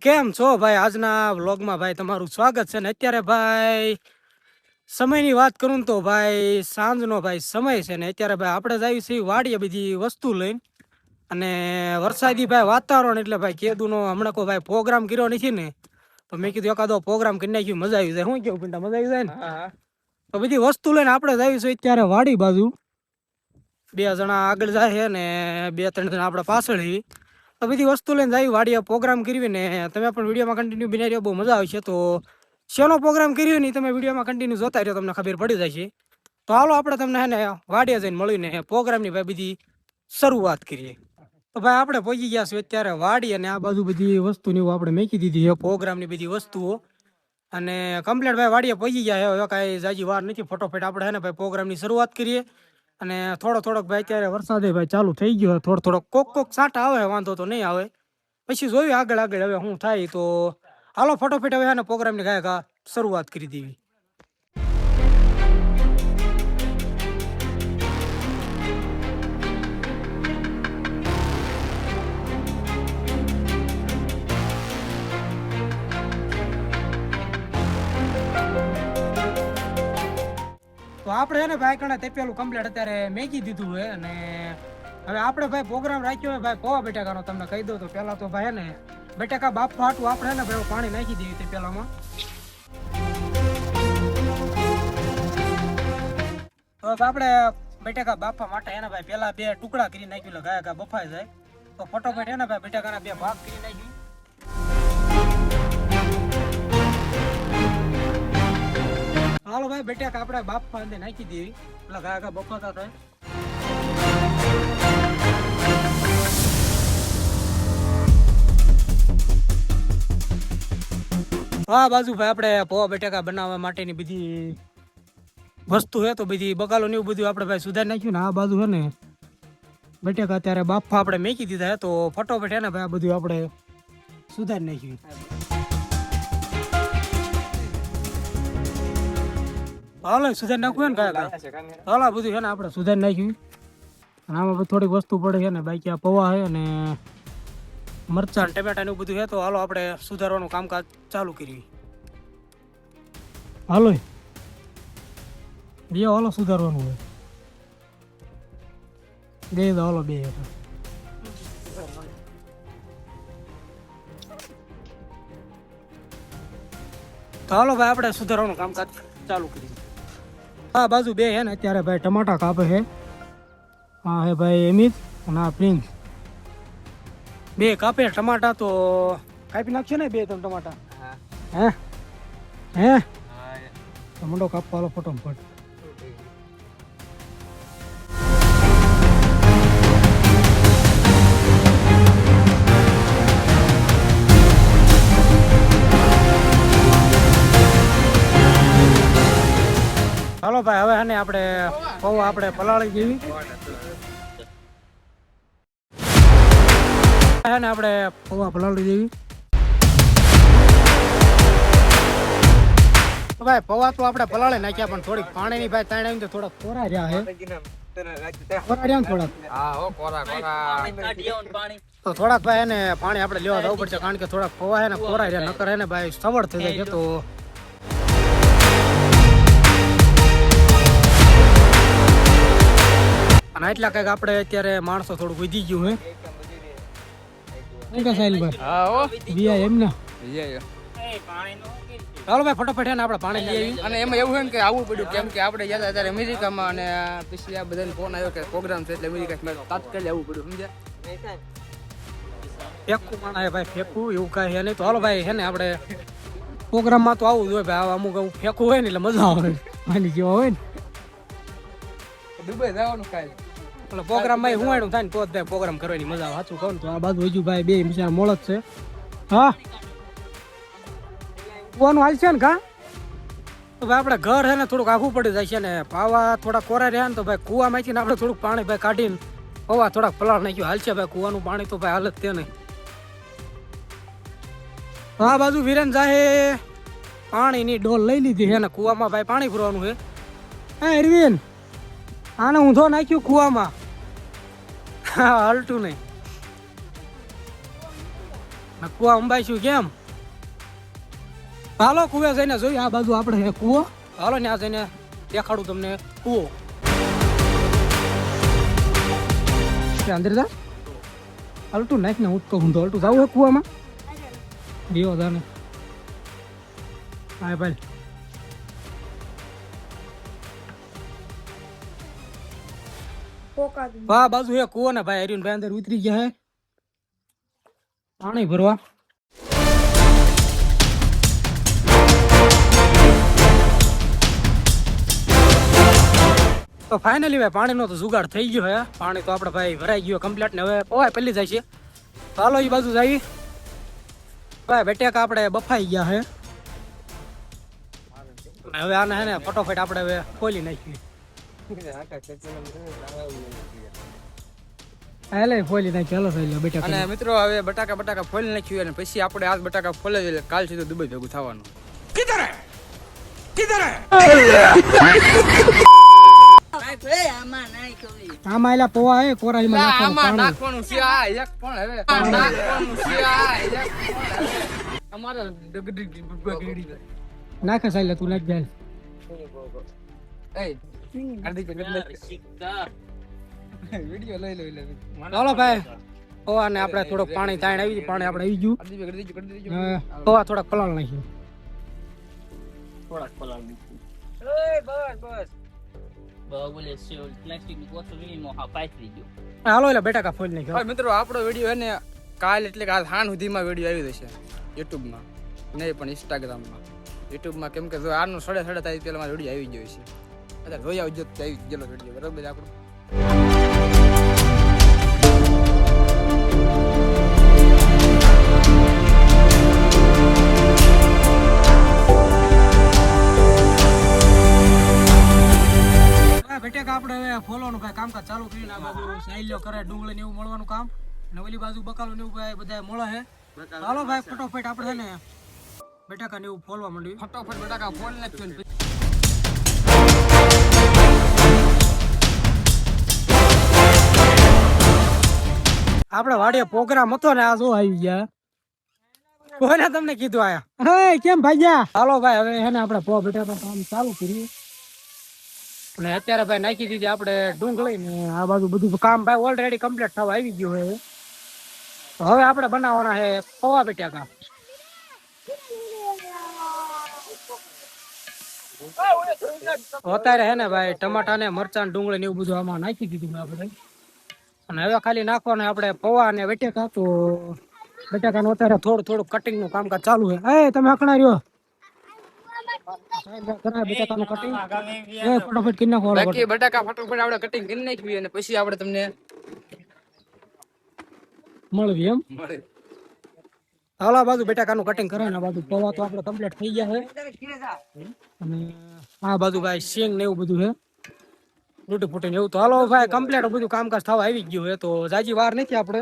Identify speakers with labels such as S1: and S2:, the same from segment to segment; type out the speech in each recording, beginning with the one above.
S1: કેમ છો ભાઈ? આજના વ્લોગમાં ભાઈ તમારું સ્વાગત છે ને અત્યારે ભાઈ સમયની વાત કરું ને તો ભાઈ સાંજનો ભાઈ સમય છે ને અત્યારે ભાઈ આપણે જઈએ છીએ વાડીએ બધી વસ્તુ લઈને અને વરસાદી ભાઈ વાતાવરણ એટલે ભાઈ કેદુનો હમણાં કોઈ ભાઈ પ્રોગ્રામ કર્યો નથી ને તો મેં કીધું એકાદો પ્રોગ્રામ કરી નાખ્યું મજા આવી જાય. શું કેવું પિંટા, મજા આવી જાય ને? તો બધી વસ્તુ લઈને આપણે જઈએ છીએ અત્યારે વાડી બાજુ. 2 જણા આગળ જાય છે ને 2-3 જણા આપણે પાછળ છીએ. તો બધી વસ્તુ લઈને જાય વાડીએ પ્રોગ્રામ કરવી ને તમે પણ વિડીયોમાં કન્ટિન્યુ બની રહ્યો, બહુ મજા આવશે. તો શેનો પ્રોગ્રામ કર્યો ને તમે વિડીયોમાં કન્ટિન્યુ જોતા રહ્યો, તમને ખબર પડી જશે. તો હાલો આપણે તમને હે ને વાડીએ જઈને મળીને પ્રોગ્રામની ભાઈ બધી શરૂઆત કરીએ. તો ભાઈ આપણે પહોંચી ગયા છીએ અત્યારે વાડી અને આ બાજુ બધી વસ્તુની આપણે મેકી દીધી છે પ્રોગ્રામની બધી વસ્તુઓ અને કમ્પ્લીટ ભાઈ વાડીએ પહોંચી ગયા હવે કાંઈ જાજી વાર નથી. ફટોફટ આપણે હે ને ભાઈ પ્રોગ્રામની શરૂઆત કરીએ અને થોડોક ભાઈ અત્યારે વરસાદે ભાઈ ચાલુ થઈ ગયો. થોડોક કોક છાંટા આવે, વાંધો તો નહીં આવે. પછી જોયું આગળ હવે શું થાય. તો હાલો ફટોફટ હવે આને પ્રોગ્રામની ગાયકા શરૂઆત કરી દેવી. તો આપણે એને ભાઈ કણે તે પેલું કમ્પ્લીટ અત્યારે મેકી દીધું હોય અને હવે આપણે ભાઈ પ્રોગ્રામ રાખ્યો હોય ભાઈ પૌવા બટાકાનો. તમને કહી દઉં તો પેલા તો ભાઈ ને બટાકા બાફવા હાટું આપણે ને ભાઈ પાણી નાખી દઈએ તે પેલામાં. તો આપણે બટાકા બાફવા માટે એને ભાઈ પેલા 2 ટુકડા કરી નાખ્યું એટલે ગાયકા બફાઈ જાય. તો ફટોફટ એને ભાઈ બટાકાના 2 ભાગ કરી નાખ્યું. હાલો ભાઈ બટાકા આપણે બાફવા અંદર નાખી દેવી એટલે ગાયકા બફાતા થાય. આ બાજુ ભાઈ આપણે પૌવા બટાકા બનાવવા માટેની બધી વસ્તુ છે તો બધી બકાલો ને એવું બધું આપણે ભાઈ સુધારી નાખ્યું ને આ બાજુ છે ને બટાકા અત્યારે બાફવા આપણે મેકી દીધા છે. તો ફટોફટ છે ને ભાઈ આ બધું આપણે સુધારી નાખ્યું. હાલો સુધારી નાખવું ને કાંઈ હાલો બધું છે ને આપણે સુધારી નાખ્યું અને આમાં થોડીક વસ્તુ પડે છે ને બાકી આ પૌવા છે અને મરચાં ટમેટા ને એવું બધું છે. તો હાલો આપણે સુધારવાનું કામકાજ ચાલુ કરીએ. હાલો બે હાલો સુધારવાનું હોય બે હાલો બે. તો હાલો ભાઈ આપણે સુધારવાનું કામકાજ ચાલુ કરીએ. આ બાજુ બે છે ને અત્યારે ભાઈ ટમાટા કાપે છે. હા હે ભાઈ એમિત અને આ પ્રિન્સ બે કાપે ટમાટા. તો કાપી નાખશે ને 2-3 ટમાટા? હે હે ટમાટો કાપવા હાલો ફટોફટ. હાલો ભાઈ હવે ને આપણે પૌવા આપણે પલાળી દેવી ને આપણે પૌવા પલાળી દેવી. ભાઈ પૌવા તો આપણે પલાળી નાખ્યા પણ થોડીક પાણીની ભાઈ તાણ આવીને તો થોડા કોરા રહ્યા છે. કોરા રહ્યા ને થોડાક તો થોડાક ભાઈ એને પાણી આપણે લેવા જવું પડશે કારણ કે થોડાક પૌવા છે ને કોરા રહ્યા નકર એને ભાઈ સવડ થઈ જાય. તો અને એટલા કઈક આપણે અત્યારે માણસો થોડુંક વધી ગયું હે સાહેલભાઈ એમ ને. ચાલો ભાઈ ફટોફટ ને આપણે પાણી લઈ આવી. અને એમાં એવું છે કે આવવું પડ્યું કેમ કે આપણે ગયા અત્યારે અમેરિકામાં અને પછી આ બધાને ફોન આવ્યો કે પ્રોગ્રામ છે એટલે અમેરિકા તાત્કાલિક આવવું પડ્યું. સમજ્યા? ફેંકવું માણા ભાઈ ફેંકવું એવું કાંઈ છે નહીં. તો હાલો ભાઈ છે ને આપણે પ્રોગ્રામમાં તો આવું જ હોય ભાઈ. અમુક ફેંકવું હોય ને એટલે મજા આવે પાણી જેવા હોય ને. દુબઈ જવાનું કાંઈ એટલે પ્રોગ્રામમાં હું આડું થાય ને તો જ ભાઈ પ્રોગ્રામ કરવાની મજા આવે. સાચું કહું ને તો આ બાજુ હજુ ભાઈ 2 મિનિટ મોળ જ છે. હા કુવાનું હાલ છે ને કા તો ભાઈ આપણે ઘર છે ને થોડુંક આઘું પડી જાય છે ને પાવા થોડા કોરા રહ્યા ને તો ભાઈ કુવામાંથી ને આપણે થોડુંક પાણી ભાઈ કાઢીને પૌવા થોડાક પલાળ નાખ્યું હાલ છે ભાઈ. કુવાનું પાણી તો ભાઈ હાલત તે નહીં. આ બાજુ વિરેન જાહે પાણીની ડોલ લઈ લીધી છે ને કુવામાં ભાઈ પાણી ભરવાનું છે. હા અરવિંદ આને ઊંધો નાખ્યું કુવામાં.
S2: 50 હલતું નહીં.
S1: આ કુવા અંબાઈશું કેમ? હાલો કુવે જઈને જોઈએ. આ બાજુ આપણે હે કુવો. હાલો ત્યાં જઈને દેખાડું તમને કુવો. અંદર જા અલટું નાખ ને. હું તો ઊંધો અલટું જાવું હે કુવામાં. દીવો જાને. હા ભાઈ વાહ બાજુ હે કુવો ને ભાઈ. હરીન ભાઈ અંદર ઉતરી ગયા હે પાણી ભરવા. તો ફાઇનલી ભાઈ પાણીનો તો જુગાડ થઈ ગયો હે. પાણી તો આપણે ભાઈ ભરાઈ ગયો કમ્પ્લીટ ને હવે પોવાય પેલી જાય છે. હાલો એ બાજુ જઈએ ભાઈ. બેટેકા આપણે બફાઈ ગયા હે. હવે આને હે ને ફટોફટ આપણે હવે ખોલી નાખીએ. હાલે ફોલી નાખી. હાલો સાહેબ બેટા.
S2: અને મિત્રો હવે બટાકા ફોલી નાખ્યું અને પછી આપણે આજ બટાકા ફોલે એટલે કાલ સુધી દુબઈ ભેગું થવાનું. કિધર હે
S1: આમાં એલા પોવા હે કોરાઈમાં
S2: નાખવાનું છે. આ એક પણ હવે નાખવાનું છે. આ એક અમારે
S1: નાખે સાહેબ તું નાખ જાય.
S2: વિડિયો લઈ લે.
S1: ચાલો ભાઈ પોવા ને આપણે થોડુંક પાણી તાણ આવી ગયું. પાણી આપણે આવી ગયું. પોવા થોડાક પલાળ નાખ્યું. હાલો એટલે બેટા કા ફોલ નાખ્યો.
S2: મિત્રો આપણો વિડીયો હે ને કાલ એટલે કાલ હાન સુધીમાં વિડીયો આવી જશે યુટ્યુબમાં, નહીં પણ ઇન્સ્ટાગ્રામમાં. યુટ્યુબમાં કેમ કે જો આનો 7:30 તારીખ પહેલા મારો વિડીયો આવી ગયો છે. અત્યારે જોઈ આવજો આવી ગયેલો વિડીયો બરાબર આપણો.
S1: બેટા આપણે હવે ફોલોનું ભાઈ કામકાજ ચાલુ કર્યું. આ બાજુ સાઈલ્યો કરે ડુંગળી ને એવું મળવાનું કામ, અને ઓલી બાજુ બકાલો ને એવું ભાઈ બધા મળે છે. ચાલો ભાઈ ફટોફટ આપણે છે ને બટાકા ને એવું ફોલવા માંડ્યું.
S2: ફટોફટ બટાકા ફોલ નાખ્યું.
S1: આપણે વાડીએ પ્રોગ્રામ હતો ને આ જો આવી ગયા. કોને તમને કીધું આયા? હે કેમ ભાગ્યા? હાલો ભાઈ હવે હે ને આપણે પો બટાકા કામ ચાલુ કરીએ. અને અત્યારે ભાઈ નાખી દીધી આપણે ડુંગળી ને આ બાજુ બધું કામ ભાઈ ઓલરેડી કમ્પ્લીટ થવા આવી ગયું છે. તો હવે આપણે બનાવવાના છે પૌવા બટાકા. અત્યારે હે ને ભાઈ ટમાટા ને મરચાં ડુંગળી ને એવું બધું આમાં નાખી દીધું આપણે. અને હવે ખાલી નાખવાનું આપણે પૌવા અને બટાકા. તો બટાકાનું અત્યારે થોડું કટિંગ નું કામકાજ ચાલુ છે. એ તમે અકણા રહ્યો બટાકાનું કટિંગ ફટાફટ કરી નાખો.
S2: બાકી બટાકા ફટાફટ આપણે કટિંગ કરી નાખવી અને પછી આપણે તમને
S1: મળવી એમ. હાલા બાજુ બટાકાનું કટિંગ કરે ને બાજુ પૌવા તો આપણે કમ્પ્લીટ થઈ ગયા છે. અને આ બાજુ ભાઈ સિંગ ને એવું બધું છે રૂટી ફૂટી ને એવું. તો હાલો ભાઈ કમ્પ્લીટ બધું કામકાજ થવા આવી ગયું છે. તો જાજી વાર નથી આપણે.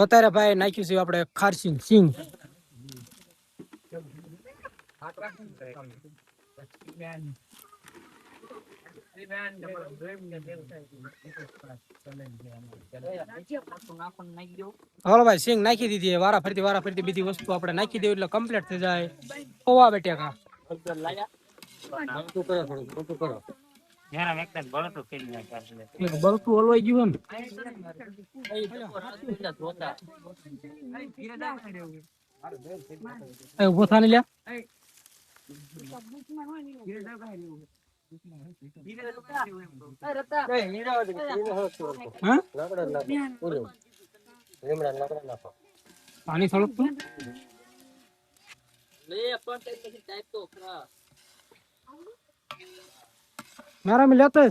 S1: અત્યારે ભાઈ નાખ્યું છે આપણે ખારસી સિંગ. હાલો ભાઈ સિંગ નાખી દીધી. વારા ફરતી બીજી વસ્તુ આપણે નાખી દેવી એટલે કમ્પ્લીટ થઈ જાય પૌવા બટાકા. બળતું હલવાઈ ગયું એમ ઉભો થાને લ્યા. પાણી સળગતું મારા में लेते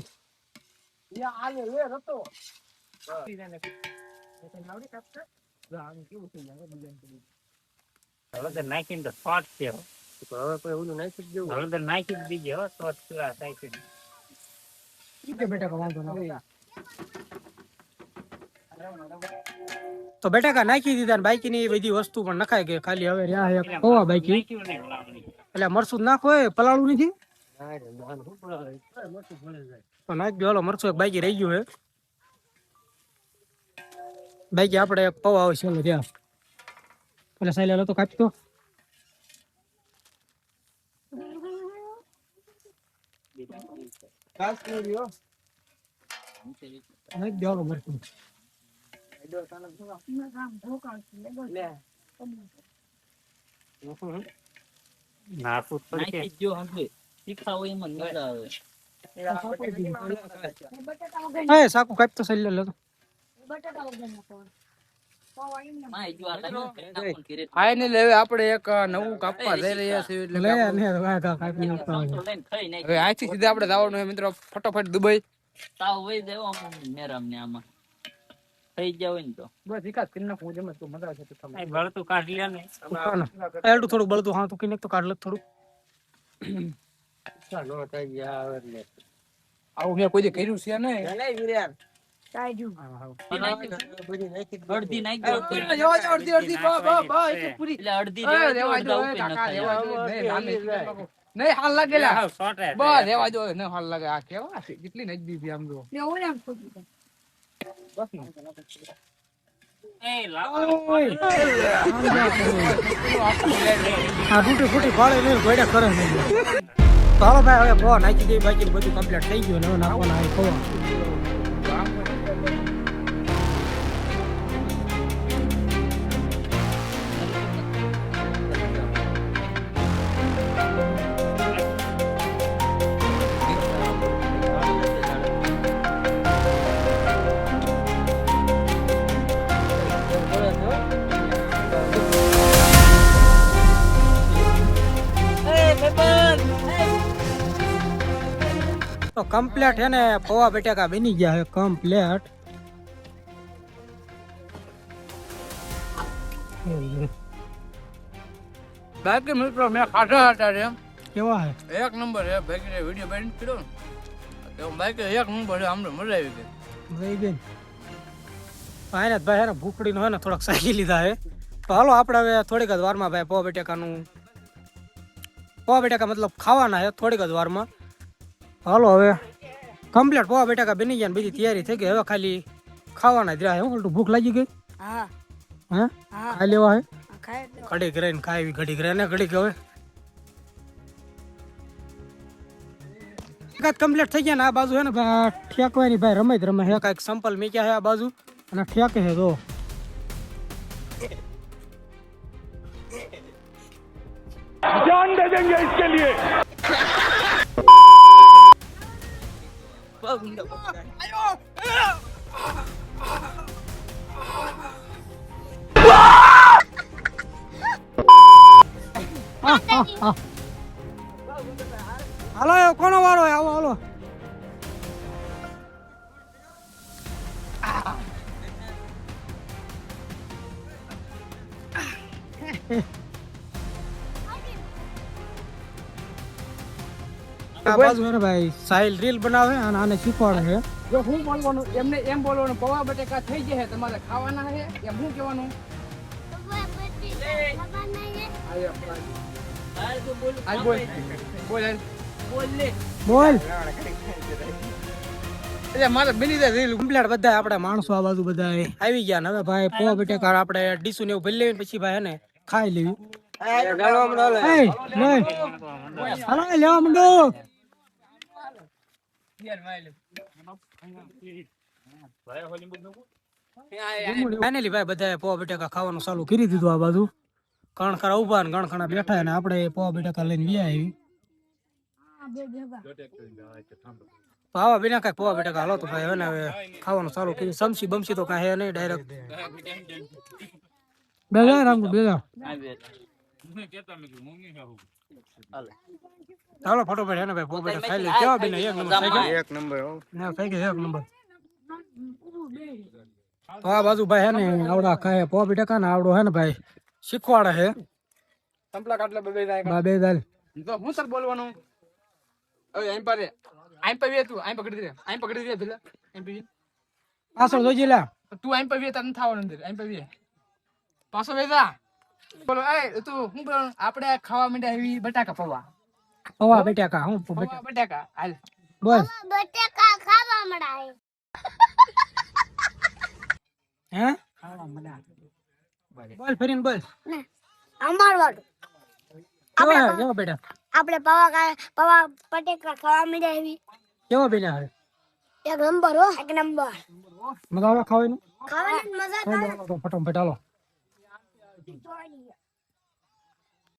S3: નાખીને તો શોર્ટ છે. હવે કોઈ ઓલું નાખી દેવું. હળદર નાખી દીજે હો શોર્ટ
S1: તો બટાકા નાખી દીધા. બાકી ની બધી વસ્તુ પણ નખાઈ ગઈ. ખાલી હવે રહ્યા પૌવા બાકી. એટલે મરચું નાખો પલાળું નથી તો નાખજો. હાલો મરચું એક બાકી રહી ગયું છે. બાકી આપણે પૌવા આવશે ચાલો ત્યાં પેલા સાયલા તો કાપી તો નહીં દેવાનો મરતું
S3: નાખવું જ પડશે.
S1: હા સાકુ કાપ તો સાયલા લે તો
S2: ફાઇનલી હવે આપણે એક નવું કાપવા જઈ રહ્યા છીએ એટલે
S1: લે
S2: કે આપણું-
S1: ને વાહ કા કાપી નાખતા હોય.
S2: હવે અહીંથી સીધા આપણે જવાનું છે મિત્રો ફટોફટ દુબઈ. બસ વિકાસ કરી નાખું જેમ તું મજા આવશે તો
S3: આ બળતું કાઢી લે ને.
S1: એલડું થોડું બળતું હા તું કીને તો કાઢ લે થોડું
S2: આવું મેં કોઈ દી કર્યું છે નહીં. જવા દો, અડધી, બા, એટલી પૂરી. રેવા દો, કાકા, રેવા દો. નહીં, નહીં, હાલ લાગેલા.
S3: હાવ સોટે છે.
S2: બસ રેવા દો, નહીં, હાલ લાગે. આ કેવા છે? કેટલી નજદીક છે આમ જો. બસ ને.
S3: એ લાવો.
S1: આ તૂટી ફૂટી ફાળે નહીં ગોડા કરે નહીં તો હાલો ભાઈ હવે પૌવા નાખી દઈએ બાકી બધું કમ્પ્લીટ થઈ ગયું ને હવે નાખવાના આવે પૌવા તો કમ્પ્લીટ હે ને પૌવા બટાકા બની ગયા હે કમ્પ્લીટ
S2: બાકી મિત્રો મેં ખાધા હતા રે.
S1: કેવા હે
S2: એક નંબર હે. બાકી વિડીયો બેન કર્યો ને તો બાકી એક નંબર હે. અમને મજા આવી ગઈ.
S1: ભાઈ બેન આને ભાઈ હે ને ભૂખડીનો હે ને થોડાક સાકી લીધા હે તો હાલો આપણે હવે થોડીક જ વારમાં ભાઈ પૌવા બટાકાનું પૌવા બટાકા મતલબ ખાવાના હે થોડીક જ વારમાં હાલો હવે કમ્પ્લીટ પૌવા બટાકા બની ગયા ને બધી તૈયારી થઈ ગઈ હવે ખાલી ખાવાના જ રહ્યા હે ઉલટું ભૂખ લાગી ગઈ
S4: હા
S1: હે
S4: હા
S1: ખાઈ લેવા હે
S4: ખાય
S1: ઘડી કરીને ખાવી ઘડી કરે ને ઘડી હવે એકાદ કમ્પ્લીટ થઈ ગયા ને આ બાજુ હે ને ભાઈ ઠેકવાની ભાઈ રમે જ રમે હે કાંઈક સંપલ મીક્યા હે આ બાજુ અને ઠેકે હે તો
S5: जान दे देंगे इसके लिए
S1: હાલો એ કોનો વારો હે આવો હાલો આ બાજુ હે ને ભાઈ સાહિલ રીલ બનાવે અને આને શીખવાડે છે
S2: જો હું બોલવાનું એમને એમ બોલવાનું પૌવા બટેકા થઈ ગયા છે તમારે ખાવાના છે એમ હું કહેવાનું હાલ બોલ બોલ હાલ.
S1: બોલ
S2: એટલે મારે બની જાય રીલ.
S1: કમ્પ્લીટ બધા આપણે માણસો આ બાજુ બધા આવી ગયા ને હવે ભાઈ પૌવા બટેકા આપણે ડીસુ ને એવું ભરી લેવી ને પછી ભાઈ હે ને ખાઈ લેવી હાલો લેવા માંડો ફાઇનલી ભાઈ બધા પૌવા બટાકા ખાવાનું ચાલુ કરી દીધું આ બાજુ કણખરા ઉભા ને કણખરા બેઠા ને આપણે પૌવા બટાકા લઈને વ્યા આવી તો આવા બિના કઈ પૌવા બટાકા હાલો તો ભાઈ હવે ને હવે ખાવાનું ચાલુ કર્યું સમસી બમસી તો કાંઈ હે નહીં ડાયરેક્ટ બેજા રામુ બેજા ચાલો ફટોફટ હે ને ભાઈ પૌવા બટાકા ખાઈ લે કેવા બિના એક નંબર
S5: एक नंबर हो
S1: ના થઈ ગઈ એક નંબર તો આ બાજુ ભાઈ હે ને આવડા ખાય પૌવા બટાકા ને આવડો હે ને ભાઈ શીખવાડે હે
S2: સંપલા કાટલે બે જાય.
S1: બા બે દાલ
S2: તો હું સર બોલવાનું હવે આઈ પર આઈ પર તું આઈ પકડી દે આઈ પકડી દે પેલા આઈ પર
S1: પાછળ જોજી લા
S2: તું આઈ પર તને થાવાનું અંદર આઈ પર પાછો વેજા બોલો એ તું હું બોલવાનું આપણે ખાવા માંડ્યા એવી બટાકા પૌવા
S1: પૌવા બટાકા હું
S2: પૌવા બટાકા હાલ
S1: બોલ
S4: બટેકા ખાવા મળાય
S1: હે બોલ ફરીને બોલ
S4: અમારવાડું
S1: કેવો બેટા
S4: આપણે પવા પટેકા ખાવા મળ્યા એવી
S1: કેવો બેટા હવે
S4: એક નંબર હો એક નંબર
S1: મજા આવે ખાવાની
S4: ખાવાની મજા
S1: ફટાફટ હાલો
S4: આવે